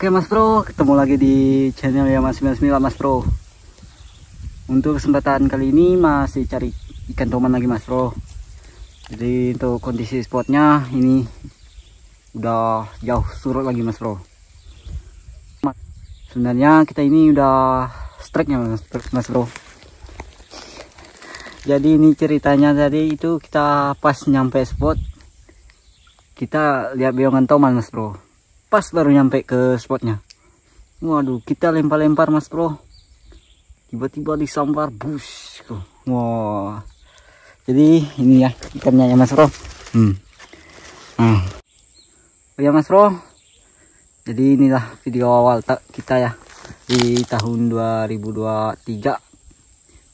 Oke Mas Bro, ketemu lagi di channel ya Mas 99 Mas Bro. Untuk kesempatan kali ini masih cari ikan toman lagi Mas Bro. Jadi untuk kondisi spotnya ini udah jauh surut lagi Mas Bro. Sebenarnya kita ini udah strike-nya Mas Bro. Jadi ini ceritanya tadi itu kita pas nyampe spot, kita lihat beongan toman Mas Bro. Pas baru nyampe ke spotnya, waduh, kita lempar-lempar Mas Bro, tiba-tiba disambar bus. Wah, jadi ini ya ikannya ya Mas Bro. Oh ya Mas Bro, jadi inilah video awal kita ya di tahun 2023.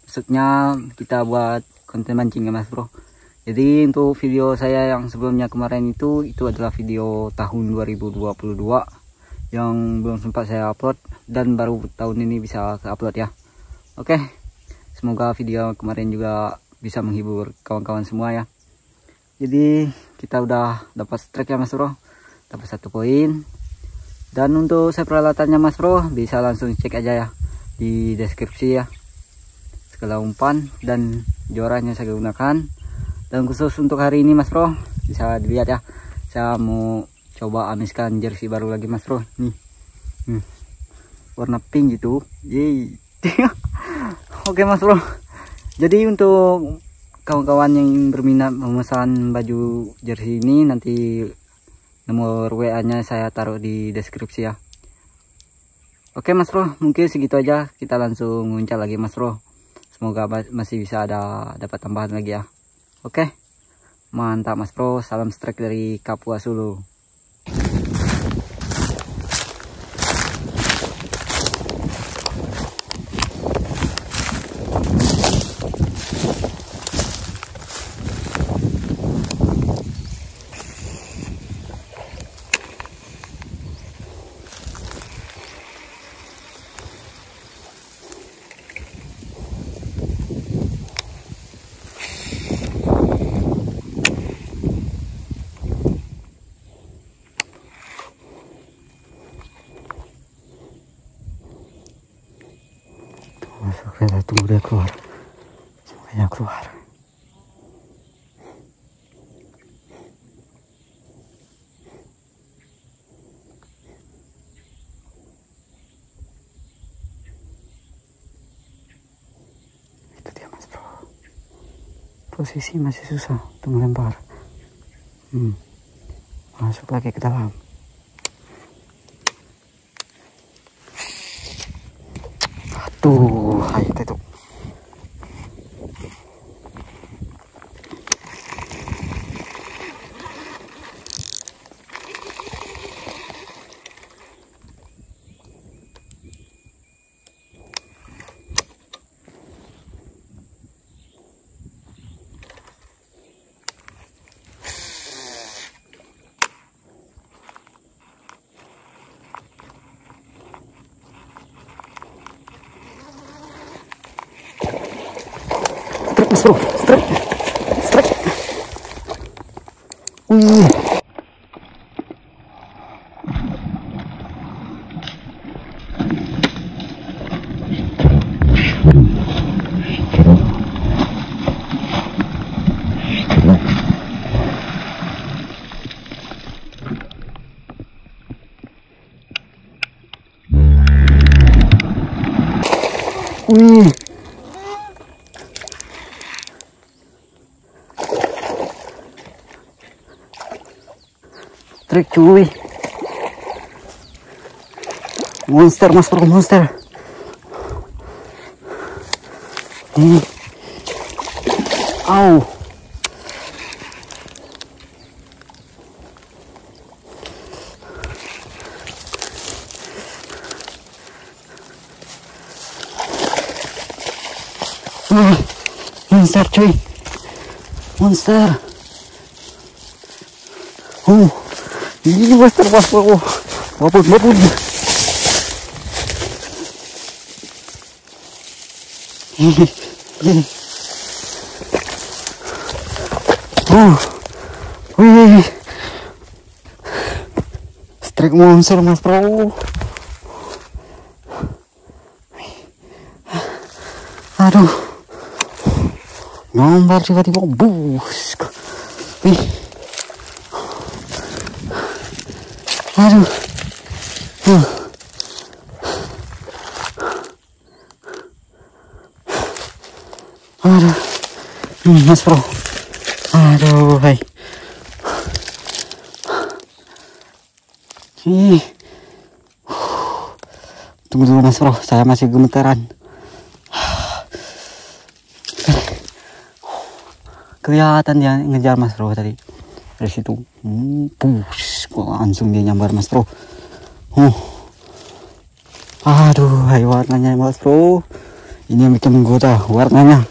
Maksudnya kita buat konten mancing ya Mas Bro. Jadi untuk video saya yang sebelumnya kemarin itu adalah video tahun 2022 yang belum sempat saya upload dan baru tahun ini bisa ke upload ya. Oke, semoga video kemarin juga bisa menghibur kawan-kawan semua ya. Jadi kita udah dapat strike ya Mas Bro, dapat 1 poin. Dan untuk saya peralatannya Mas Bro bisa langsung cek aja ya di deskripsi ya, skala umpan dan jorannya saya gunakan. Dan khusus untuk hari ini Mas Bro bisa dilihat ya, saya mau coba amiskan jersey baru lagi Mas Bro. Nih, warna pink gitu. Yeay. Oke Mas Bro, jadi untuk kawan-kawan yang berminat memesan baju jersey ini, nanti nomor WA nya saya taruh di deskripsi ya. Oke Mas Bro, mungkin segitu aja, kita langsung muncul lagi Mas Bro. Semoga masih bisa dapat tambahan lagi ya. Oke, mantap Mas Bro, salam strike dari Kapuas Hulu. Masuk, kita tunggu dia keluar, semuanya keluar. Itu dia Mas Bro, posisi masih susah untuk melempar. Masuk lagi ke dalam. Tuh, hai itu. Mas Bro, strike. Trik cuy, monster Mas Bro, monster. Ini, au, monster cuy, monster. Ini monster Mas Bro, wapun. Strike monster Mas Bro. Aduh, gambar tiba-tiba bus. Wih, aduh, aduh, Mas Bro, aduh, hai, tunggu dulu Mas Bro, saya masih gemetaran. Kelihatan dia ngejar Mas Bro tadi dari situ. Push, kok langsung dia nyambar Mas Bro. Aduh, hai, warnanya Mas Bro. Ini yang bikin menggoda, warnanya.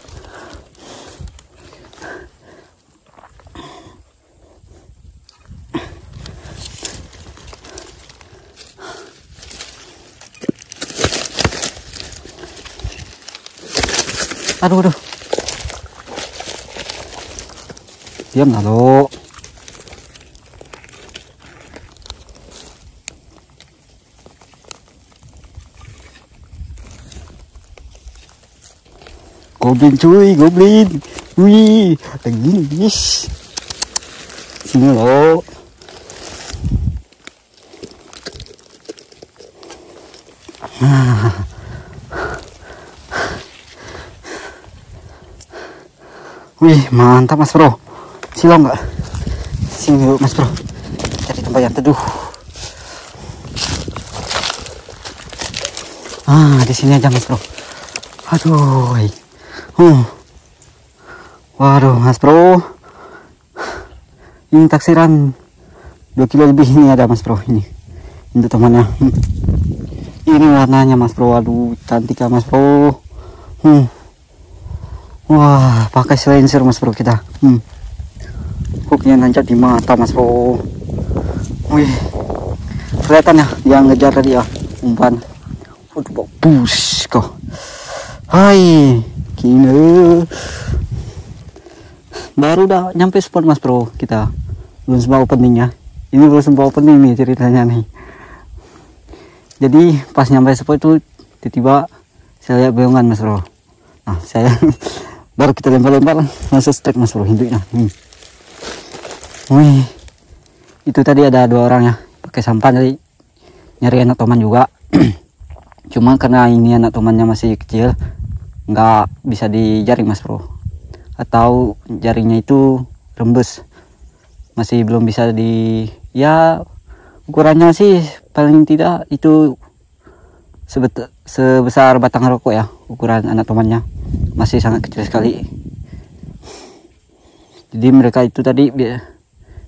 Aduh. Diam lah lo. Goblin cuy, goblin. Wih, guys. Sini lo. Wih, mantap Mas Bro. Silau nggak? Sini dulu Mas Bro, cari tempat yang teduh. Di sini aja Mas Bro. Aduh, waduh Mas Bro, ini taksiran 2 kilo lebih ini ada Mas Bro. Ini untuk temannya. Ini warnanya Mas Bro, aduh cantik ya Mas Bro. Wah, pakai silencer Mas Bro kita. Hooknya nancap di mata Mas Bro. Wih, kelihatan ya dia ngejar tadi ya, umpan. Waduh, bus kok. Hai, kini baru udah nyampe spot Mas Bro kita. Belum sempat openingnya. Ini belum sempat opening nih ceritanya nih. Jadi pas nyampe spot itu tiba-tiba saya lihat beongan Mas Bro. Nah, saya baru kita lempar-lempar langsung strike Mas Bro induknya. Wih, itu tadi ada 2 orang ya pakai sampan tadi nyari anak toman juga. Cuma karena ini anak tomannya masih kecil nggak bisa dijaring Mas Bro, atau jaringnya itu rembes, masih belum bisa di, ya ukurannya sih paling tidak itu sebesar batang rokok ya ukuran anak tomannya, masih sangat kecil sekali. Jadi mereka itu tadi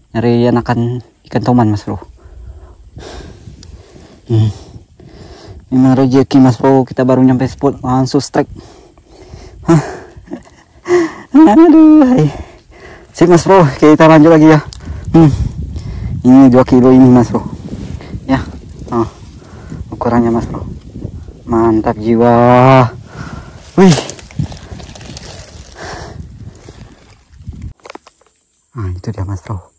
nyari anakan ikan toman Mas Bro. Memang rezeki Mas Bro, kita baru nyampe spot langsung strike. Aduh, sip Mas Bro, kita lanjut lagi ya. Ini 2 kilo ini Mas Bro ya. Ukurannya Mas Bro, mantap jiwa. Wih, itu dia Mas Bro.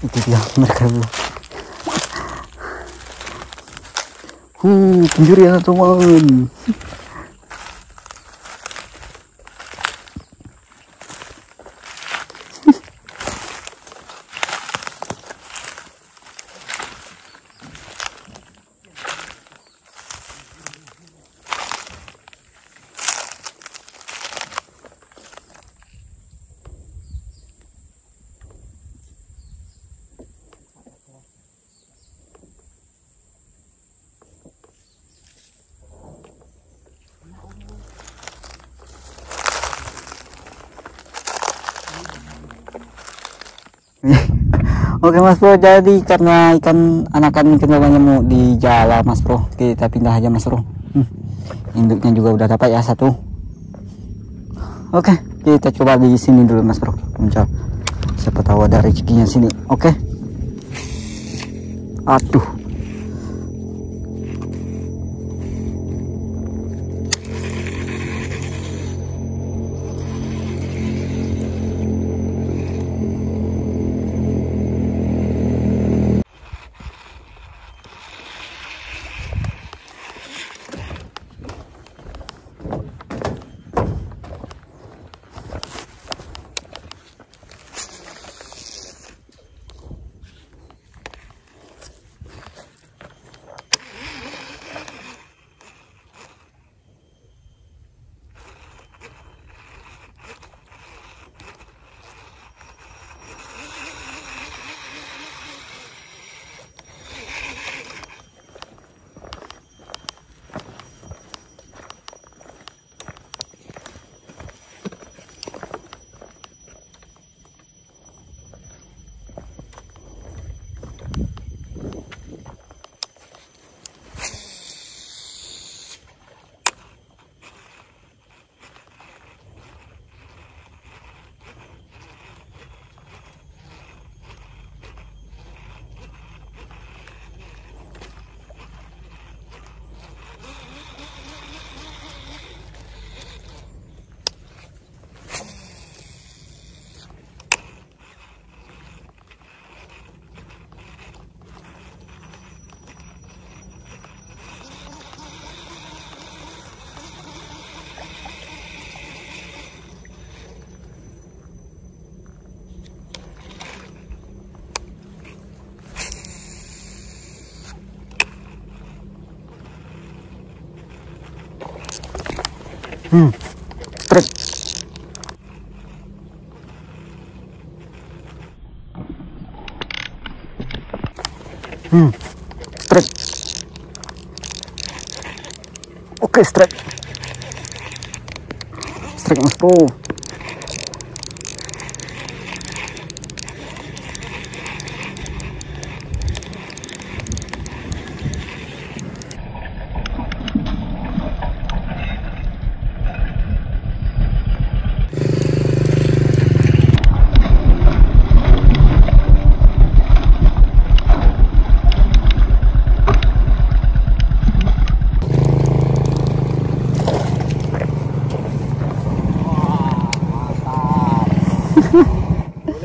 Itu dia mereka bro. Pencurian teman. Oke Mas Bro, jadi karena anakan ikan tomannya mau dijala Mas Bro, kita pindah aja Mas Bro. Induknya juga udah dapat ya 1. Oke, kita coba di sini dulu Mas Bro, muncul. Siapa tahu ada rezekinya sini. Oke. Aduh. Strike. Strike. Oke, strike. Strike Mas Bro.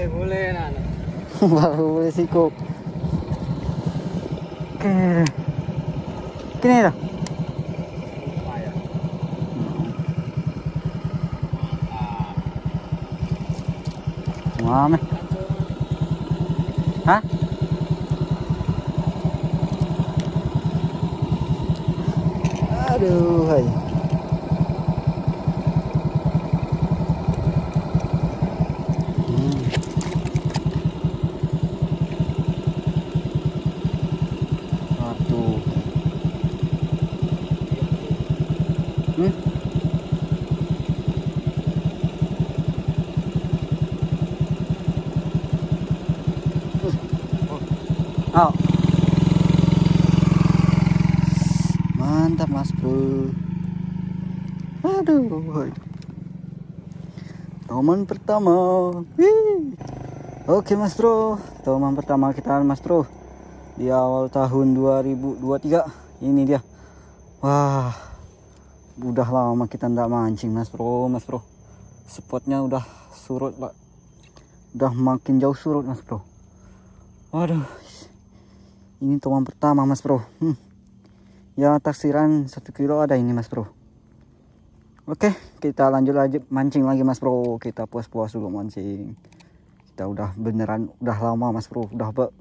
Boleh nah. Baru boleh sikok. Oke. Kini dah. Mame. Hah? Aduh, hai. Oh. Mantap Mas Bro. Aduh. Toman pertama. Wih. Oke Mas Bro, toman pertama kita Mas Bro di awal tahun 2023. Ini dia. Wah, udah lama kita ndak mancing Mas Bro. Spotnya udah surut Pak. Udah makin jauh surut Mas Bro. Waduh, ini toman pertama Mas Bro. Ya taksiran 1 kilo ada ini Mas Bro. Oke, kita lanjut mancing lagi Mas Bro. Kita puas-puas dulu mancing. Kita udah beneran udah lama Mas Bro. Udah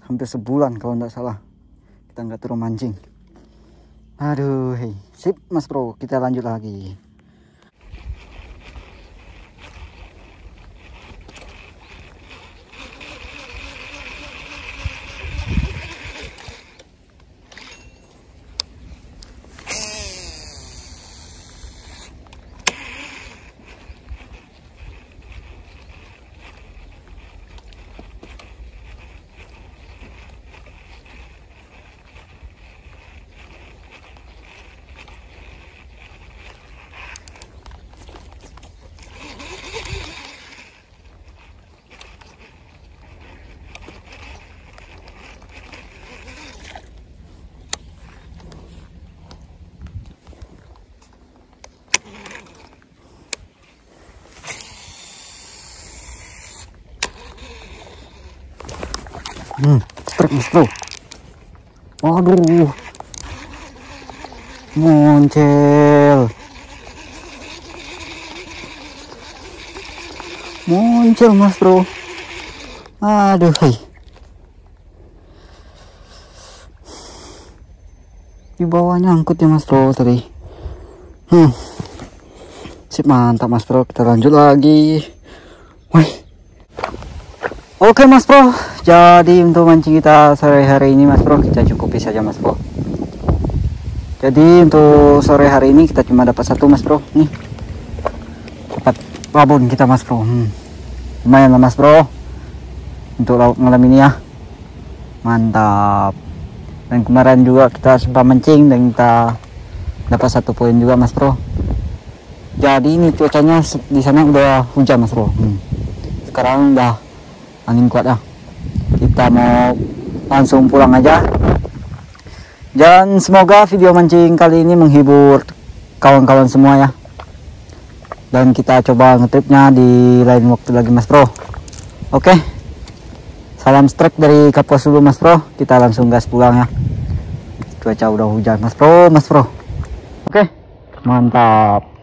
hampir sebulan kalau nggak salah kita nggak turun mancing. Aduh, hei. Sip Mas Bro, kita lanjut lagi. Strike Mas Bro. Waduh, muncul Mas Bro. Aduh, hai. Di bawah nyangkut ya Mas Bro tadi. Sip, mantap Mas Bro, kita lanjut lagi. Wih. Oke Mas Bro, jadi untuk mancing kita sore hari ini Mas Bro kita cukupi saja Mas Bro. Jadi untuk sore hari ini kita cuma dapat 1 Mas Bro. Nih, dapat babon kita Mas Bro. Lumayan lah Mas Bro untuk laut malam ini ya. Mantap. Dan kemarin juga kita sempat mancing dan kita dapat 1 poin juga Mas Bro. Jadi ini cuacanya di sana udah hujan Mas Bro. Sekarang udah angin kuat ya. Kita mau langsung pulang aja. Dan semoga video mancing kali ini menghibur kawan-kawan semua ya. Dan kita coba ngetripnya di lain waktu lagi Mas Bro. Oke. Salam strike dari Kapuas dulu Mas Bro. Kita langsung gas pulang ya. Cuaca udah hujan Mas Bro. Oke. Mantap.